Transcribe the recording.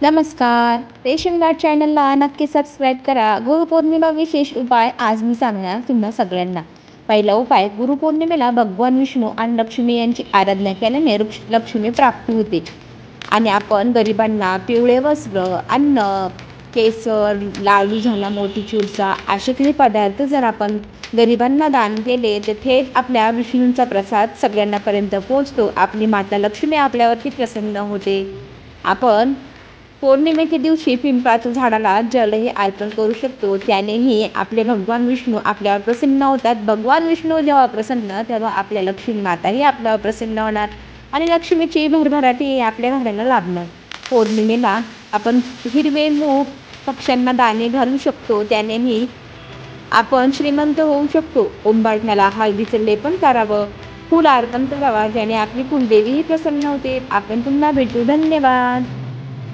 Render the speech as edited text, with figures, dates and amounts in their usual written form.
नमस्कार. रेशीम गाठ चॅनलला नक्की सबस्क्राईब करा. गुरुपौर्णिमा विशेष उपाय आज मी सांगणार तुम्हा सगळ्यांना. पहिला उपाय, गुरुपौर्णिमेला भगवान विष्णू आणि लक्ष्मी यांची आराधना केल्याने लक्ष्मी प्राप्ती होते. आणि आपण गरिबांना पिवळे वस्त्र, अन्न, केसर, लाडू झाला, मोतीचूरचा असे काही पदार्थ जर आपण गरिबांना दान केले तर थेट आपल्या विष्णूंचा प्रसाद सगळ्यांनापर्यंत पोहोचतो. आपली माता लक्ष्मी आपल्यावरती प्रसन्न होते. आपण पौर्णिमेच्या दिवशी पिंपळाच्या झाडाला जलही अर्पण करू शकतो. त्यानेही आपले भगवान विष्णू आपल्यावर प्रसन्न होतात. भगवान विष्णू जेव्हा प्रसन्न तेव्हा आपल्या लक्ष्मी माताही आपल्यावर प्रसन्न होणार आणि लक्ष्मीची भरभराटी आपल्या घराला लाभणार. पौर्णिमेला आपण हिरवे मूग पक्ष्यांना दाणे घालू शकतो. त्यानेही आपण श्रीमंत होऊ शकतो. उंबरठ्याला हळदीचं लेपन करावं, फूल अर्पण करावा, ज्याने आपली कुलदेवीही प्रसन्न होते. आपण पुन्हा भेटू. धन्यवाद.